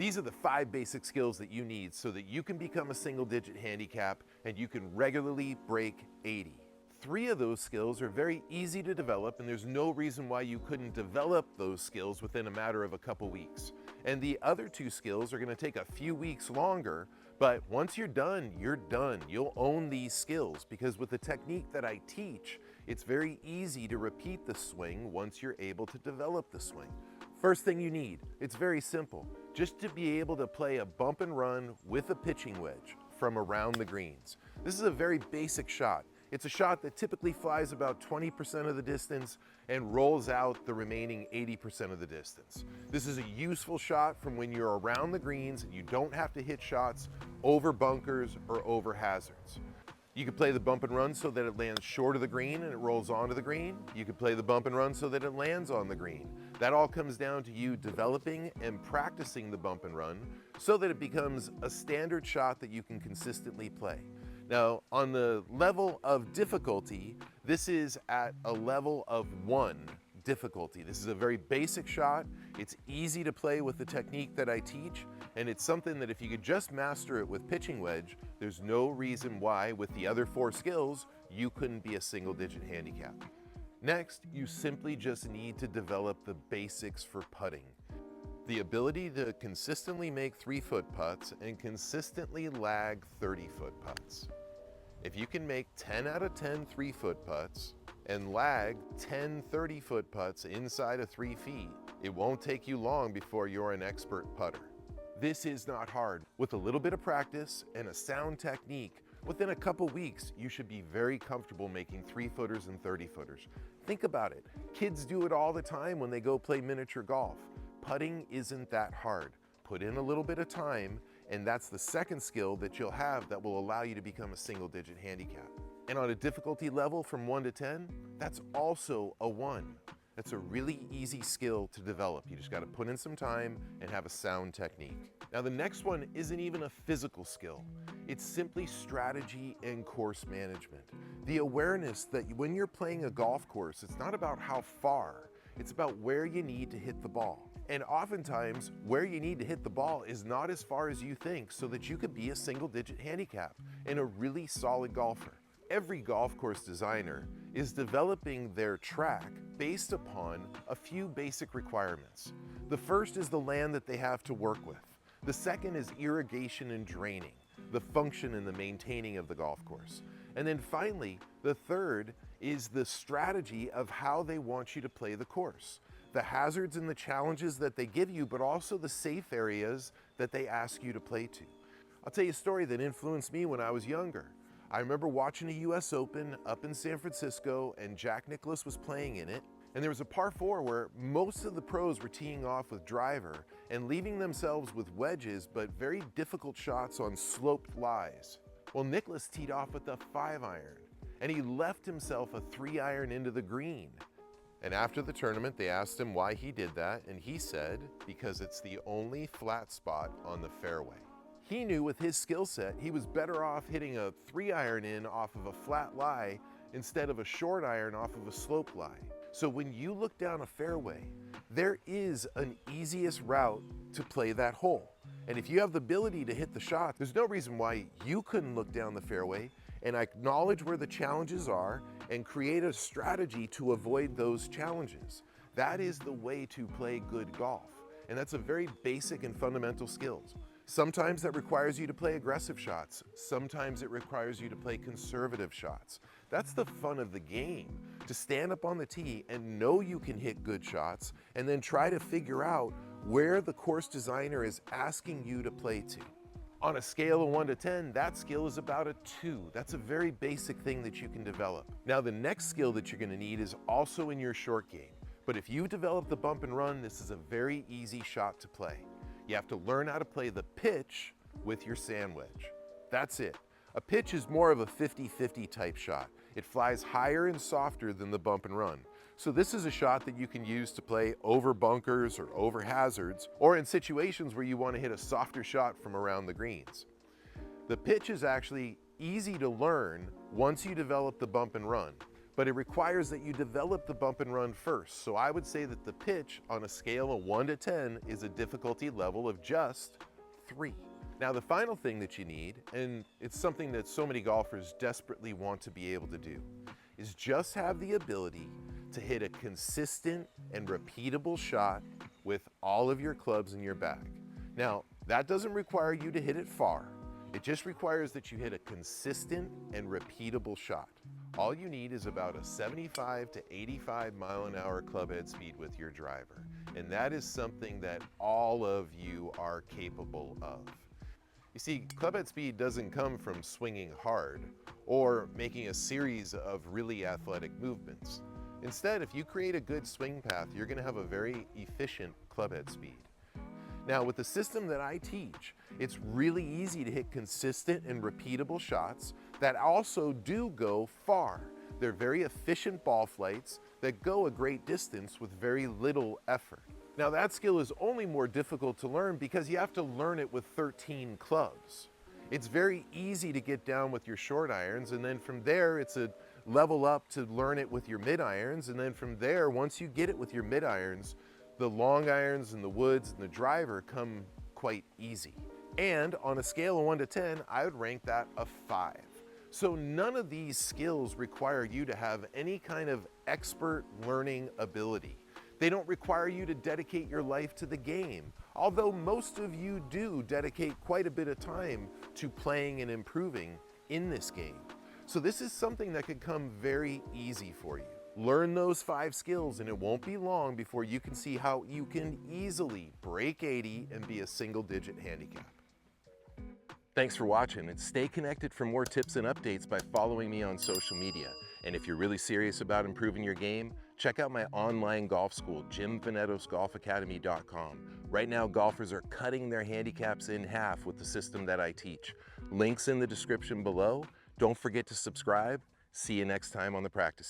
These are the 5 basic skills that you need so that you can become a single-digit handicap and you can regularly break 80. 3 of those skills are very easy to develop, and there's no reason why you couldn't develop those skills within a matter of a couple weeks. And the other 2 skills are going to take a few weeks longer, but once you're done, you're done. You'll own these skills because with the technique that I teach, it's very easy to repeat the swing once you're able to develop the swing. First thing you need, it's very simple. Just to be able to play a bump and run with a pitching wedge from around the greens. This is a very basic shot. It's a shot that typically flies about 20% of the distance and rolls out the remaining 80% of the distance. This is a useful shot from when you're around the greens and you don't have to hit shots over bunkers or over hazards. You can play the bump and run so that it lands short of the green and it rolls onto the green. You can play the bump and run so that it lands on the green. That all comes down to you developing and practicing the bump and run so that it becomes a standard shot that you can consistently play. Now, on the level of difficulty, this is at a level of 1 difficulty. This is a very basic shot. It's easy to play with the technique that I teach, and it's something that if you could just master it with pitching wedge, there's no reason why with the other 4 skills, you couldn't be a single-digit handicap. Next, you simply just need to develop the basics for putting. The ability to consistently make 3-foot putts and consistently lag 30-foot putts. If you can make 10 out of 10 3-foot putts and lag 10 30-foot putts inside of 3 feet, it won't take you long before you're an expert putter. This is not hard. With a little bit of practice and a sound technique, within a couple weeks, you should be very comfortable making 3-footers and 30-footers. Think about it. Kids do it all the time when they go play miniature golf. Putting isn't that hard. Put in a little bit of time, and that's the second skill that you'll have that will allow you to become a single-digit handicap. And on a difficulty level from 1 to 10, that's also a 1. That's a really easy skill to develop. You just got to put in some time and have a sound technique. Now, the next one isn't even a physical skill. It's simply strategy and course management. The awareness that when you're playing a golf course, it's not about how far, it's about where you need to hit the ball. And oftentimes, where you need to hit the ball is not as far as you think so that you could be a single-digit handicap and a really solid golfer. Every golf course designer is developing their track based upon a few basic requirements. The first is the land that they have to work with. The second is irrigation and draining, the function and the maintaining of the golf course. And then finally, the third is the strategy of how they want you to play the course. The hazards and the challenges that they give you, but also the safe areas that they ask you to play to. I'll tell you a story that influenced me when I was younger. I remember watching a US Open up in San Francisco, and Jack Nicklaus was playing in it. And there was a par 4 where most of the pros were teeing off with driver and leaving themselves with wedges, but very difficult shots on sloped lies. Well, Nicklaus teed off with a 5-iron, and he left himself a 3-iron into the green. And after the tournament, they asked him why he did that, and he said, because it's the only flat spot on the fairway. He knew with his skill set, he was better off hitting a 3-iron in off of a flat lie instead of a short iron off of a slope lie. So when you look down a fairway, there is an easiest route to play that hole. And if you have the ability to hit the shot, there's no reason why you couldn't look down the fairway and acknowledge where the challenges are and create a strategy to avoid those challenges. That is the way to play good golf. And that's a very basic and fundamental skills. Sometimes that requires you to play aggressive shots. Sometimes it requires you to play conservative shots. That's the fun of the game, to stand up on the tee and know you can hit good shots and then try to figure out where the course designer is asking you to play to. On a scale of 1 to 10, that skill is about a 2. That's a very basic thing that you can develop. Now, the next skill that you're going to need is also in your short game. But if you develop the bump and run, this is a very easy shot to play. You have to learn how to play the pitch with your sand wedge. That's it. A pitch is more of a 50-50 type shot. It flies higher and softer than the bump and run. So this is a shot that you can use to play over bunkers or over hazards, or in situations where you want to hit a softer shot from around the greens. The pitch is actually easy to learn once you develop the bump and run. but it requires that you develop the bump and run first. So I would say that the pitch on a scale of 1 to 10 is a difficulty level of just 3. Now the final thing that you need, and it's something that so many golfers desperately want to be able to do, is just have the ability to hit a consistent and repeatable shot with all of your clubs in your bag. Now, that doesn't require you to hit it far. It just requires that you hit a consistent and repeatable shot. All you need is about a 75 to 85 mile an hour club head speed with your driver. And that is something that all of you are capable of. You see, club head speed doesn't come from swinging hard or making a series of really athletic movements. Instead, if you create a good swing path, you're going to have a very efficient club head speed. Now, with the system that I teach, it's really easy to hit consistent and repeatable shots that also do go far. They're very efficient ball flights that go a great distance with very little effort. Now, that skill is only more difficult to learn because you have to learn it with 13 clubs. It's very easy to get down with your short irons, and then from there, it's a level up to learn it with your mid irons, and then from there, once you get it with your mid irons, the long irons and the woods and the driver come quite easy. And on a scale of 1 to 10, I would rank that a 5. So none of these skills require you to have any kind of expert learning ability. They don't require you to dedicate your life to the game, although most of you do dedicate quite a bit of time to playing and improving in this game. So this is something that could come very easy for you. Learn those 5 skills and it won't be long before you can see how you can easily break 80 and be a single-digit handicap. Thanks for watching, and stay connected for more tips and updates by following me on social media. And if you're really serious about improving your game, check out my online golf school, JimVenetosGolfAcademy.com. Right now, golfers are cutting their handicaps in half with the system that I teach. Links in the description below. Don't forget to subscribe. See you next time on the practice.